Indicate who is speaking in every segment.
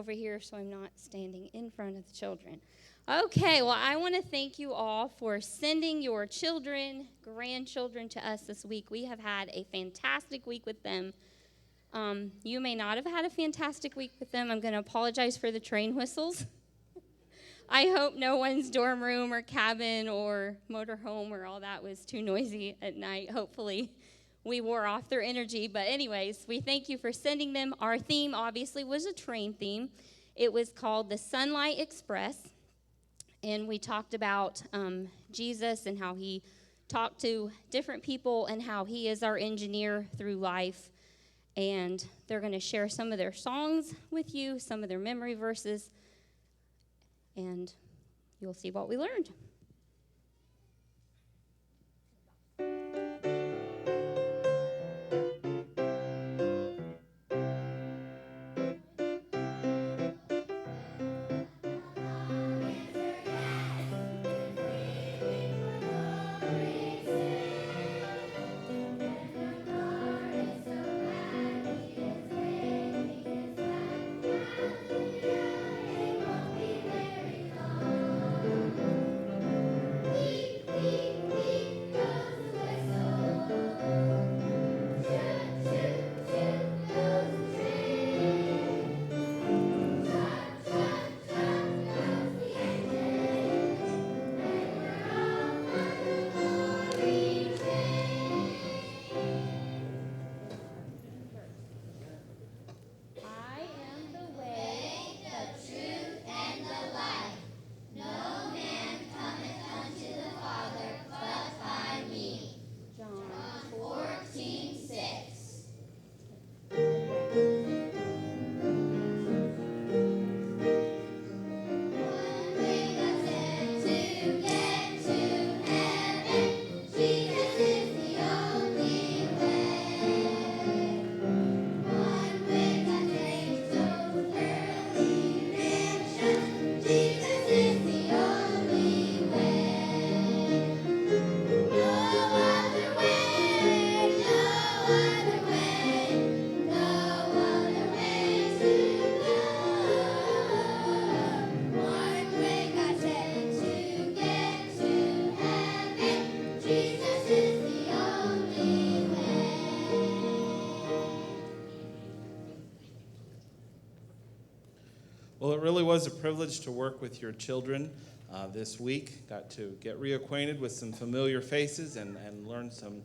Speaker 1: over here so I'm not standing in front of the children. Okay, well, I want to thank you all for sending your children, grandchildren to us this week. We have had a fantastic week with them. You may not have had a fantastic week with them. I'm going to apologize for the train whistles. I hope no one's dorm room or cabin or motorhome or all that was too noisy at night. Hopefully we wore off their energy. But anyways, we thank you for sending them. Our theme, obviously, was a train theme. It was called the Sunlight Express. And we talked about Jesus and how he talked to different people and how he is our engineer through life. And they're going to share some of their songs with you, some of their memory verses, and you'll see what we learned.
Speaker 2: Well, it really was a privilege to work with your children this week. Got to get reacquainted with some familiar faces and learn some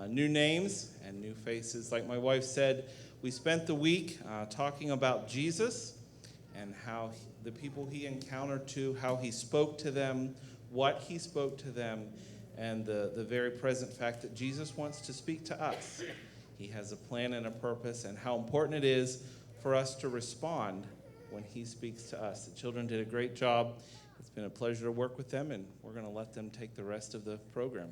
Speaker 2: new names and new faces. Like my wife said, we spent the week talking about Jesus and how the people he encountered to, how he spoke to them, what he spoke to them, and the very present fact that Jesus wants to speak to us. He has a plan and a purpose, and how important it is for us to respond when he speaks to us. The children did a great job. It's been a pleasure to work with them, and we're going to let them take the rest of the program.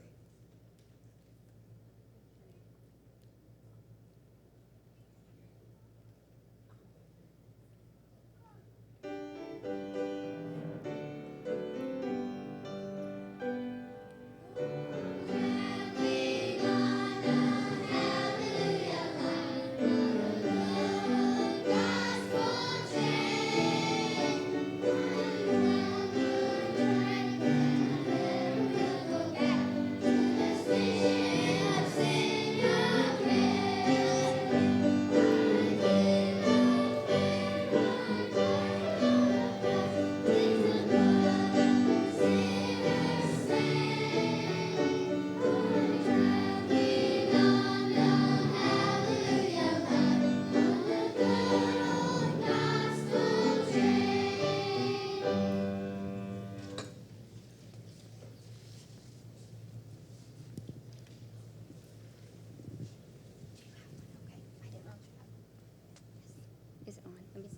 Speaker 1: Is it on? Let me see.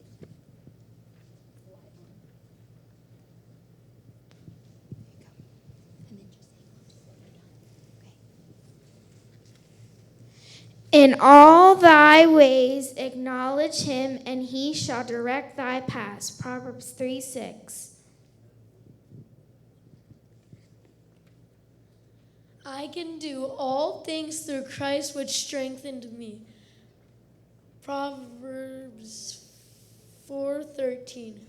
Speaker 1: Is the light on? There you go. And then just hang on to it when you're done. Okay.
Speaker 3: In all thy ways acknowledge him, and he shall direct thy paths. Proverbs 3:6.
Speaker 4: I can do all things through Christ which strengthened me. Proverbs 4:13.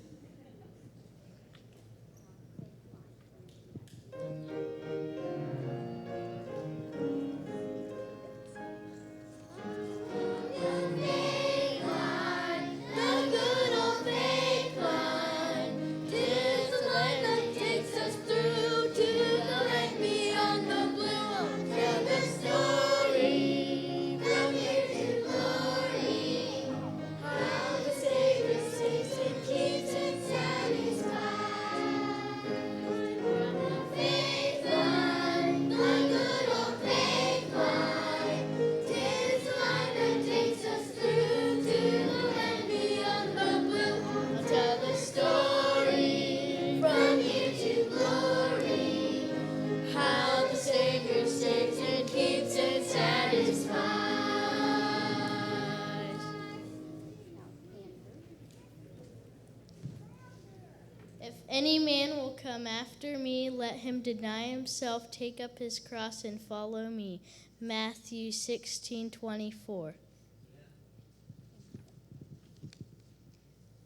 Speaker 4: If any man will come after me, let him deny himself, take up his cross, and follow me. Matthew 16:24.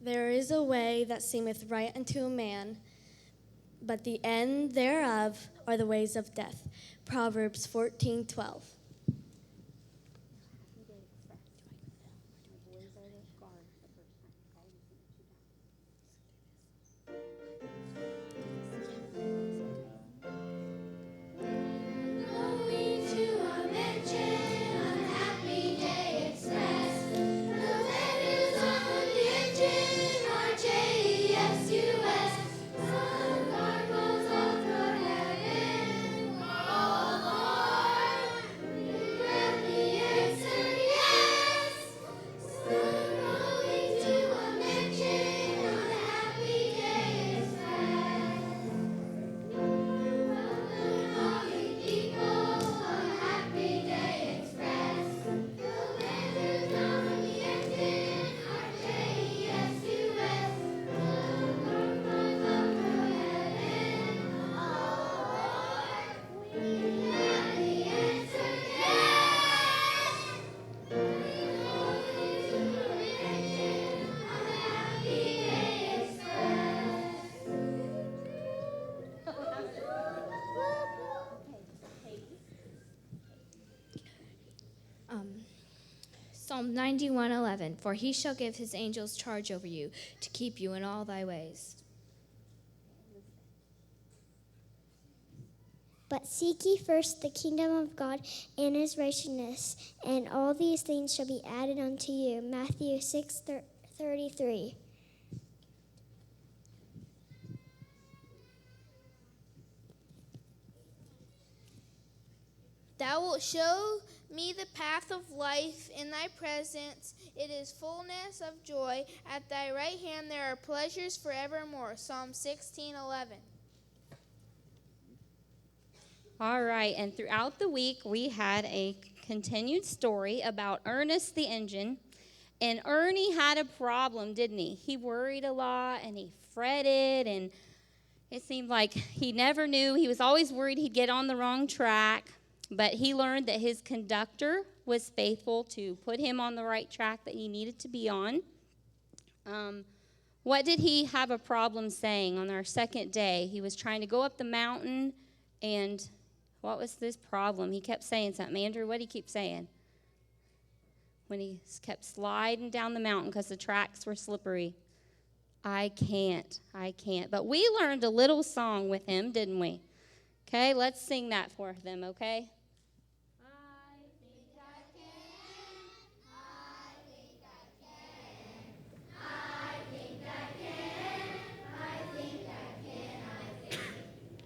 Speaker 5: There is a way that seemeth right unto a man, but the end thereof are the ways of death. Proverbs 14:12.
Speaker 6: Psalm 91:11. For he shall give his angels charge over you to keep you in all thy ways.
Speaker 7: But seek ye first the kingdom of God and his righteousness, and all these things shall be added unto you. Matthew 6:33.
Speaker 8: Thou wilt show me the path of life. In thy presence it is fullness of joy. At thy right hand there are pleasures forevermore. Psalm 16:11.
Speaker 1: All right, and throughout the week, we had a continued story about Ernest the engine. And Ernie had a problem, didn't he? He worried a lot, and he fretted, and it seemed like he never knew. He was always worried he'd get on the wrong track. But he learned that his conductor was faithful to put him on the right track that he needed to be on. What did he have a problem saying on our second day? He was trying to go up the mountain, and what was this problem? He kept saying something. Andrew, what did he keep saying? When he kept sliding down the mountain because the tracks were slippery. I can't. But we learned a little song with him, didn't we? Okay, let's sing that for them, okay?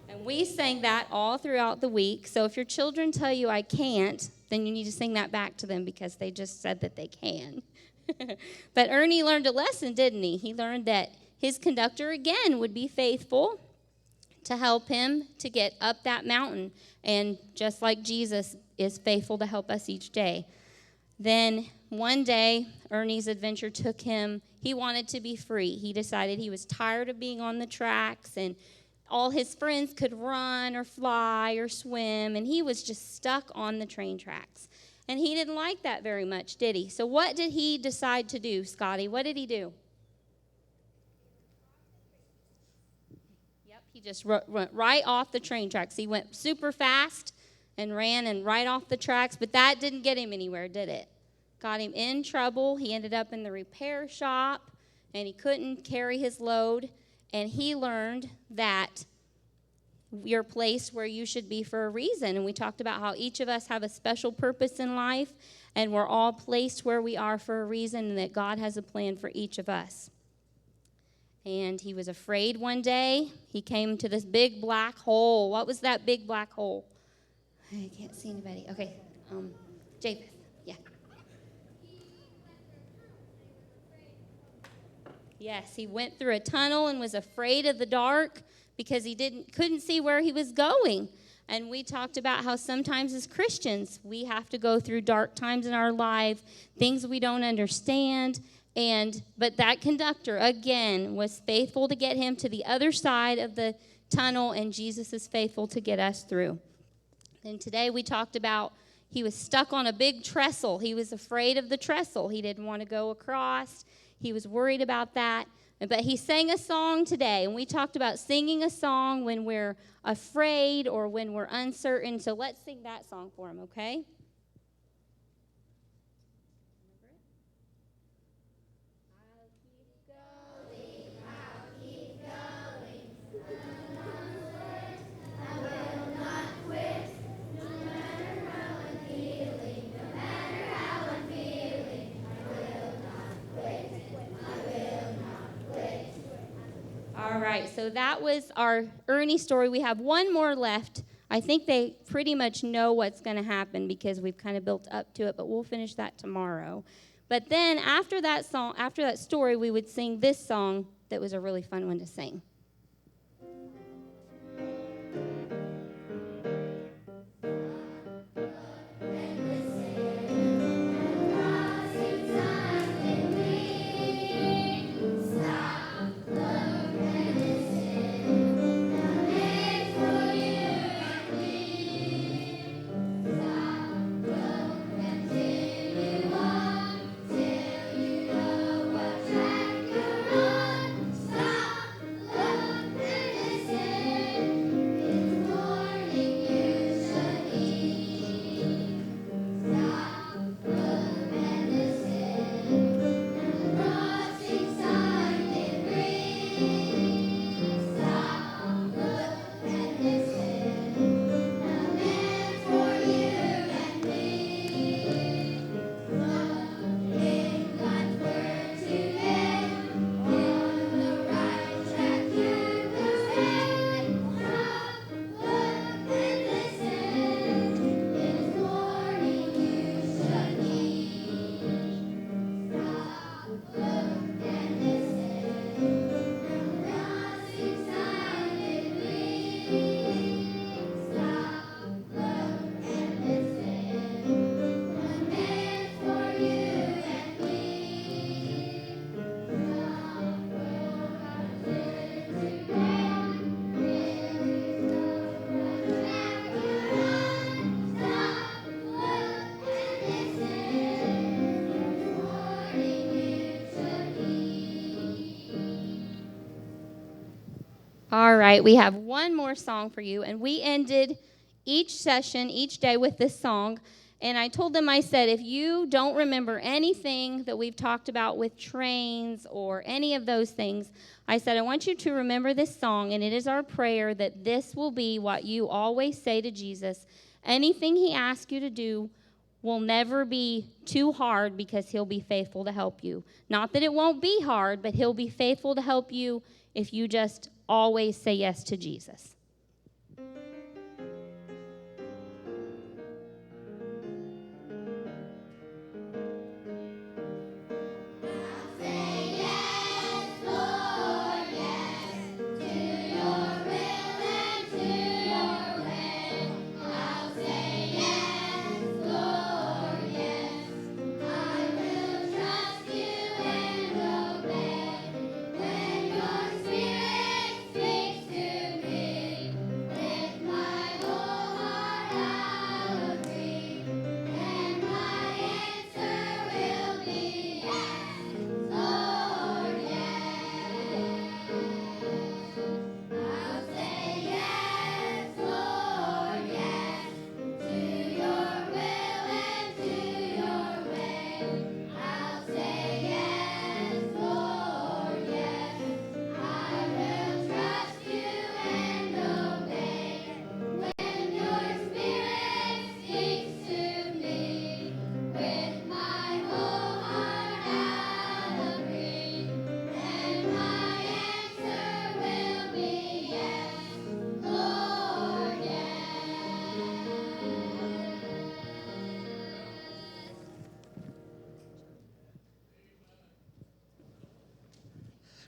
Speaker 1: And we sang that all throughout the week. So if your children tell you I can't, then you need to sing that back to them because they just said that they can. But Ernie learned a lesson, didn't he? He learned that his conductor again would be faithful to help him to get up that mountain. And just like Jesus is faithful to help us each day. Then one day, Ernie's adventure took him. He wanted to be free. He decided he was tired of being on the tracks, and all his friends could run or fly or swim, and he was just stuck on the train tracks. And he didn't like that very much, did he? So what did he decide to do, Scotty? What did he do? just went right off the train tracks. He went super fast and ran and right off the tracks, but that didn't get him anywhere, did it? Got him in trouble. He ended up in the repair shop, and he couldn't carry his load, and he learned that you're placed where you should be for a reason. And we talked about how each of us have a special purpose in life, and we're all placed where we are for a reason, and that God has a plan for each of us. And he was afraid one day. He came to this big black hole. What was that big black hole? I can't see anybody. Okay, Japheth, yeah. Yes, he went through a tunnel and was afraid of the dark because he couldn't see where he was going. And we talked about how sometimes as Christians, we have to go through dark times in our life, things we don't understand. But that conductor, again, was faithful to get him to the other side of the tunnel, and Jesus is faithful to get us through. And today we talked about he was stuck on a big trestle. He was afraid of the trestle. He didn't want to go across. He was worried about that. But he sang a song today, and we talked about singing a song when we're afraid or when we're uncertain. So let's sing that song for him, okay? All right, so that was our Ernie story. We have one more left. I think they pretty much know what's going to happen because we've kind of built up to it, but we'll finish that tomorrow. But then after that story, we would sing this song that was a really fun one to sing. All right, we have one more song for you, and we ended each session, each day with this song. And I told them, I said, if you don't remember anything that we've talked about with trains or any of those things, I said, I want you to remember this song, and it is our prayer that this will be what you always say to Jesus. Anything he asks you to do will never be too hard because he'll be faithful to help you. Not that it won't be hard, but he'll be faithful to help you if you just always say yes to Jesus.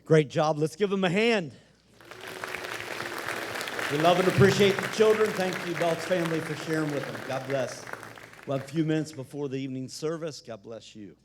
Speaker 9: Great job. Let's give them a hand. We love and appreciate the children. Thank you, Belts family, for sharing with them. God bless. We'll have a few minutes before the evening service. God bless you.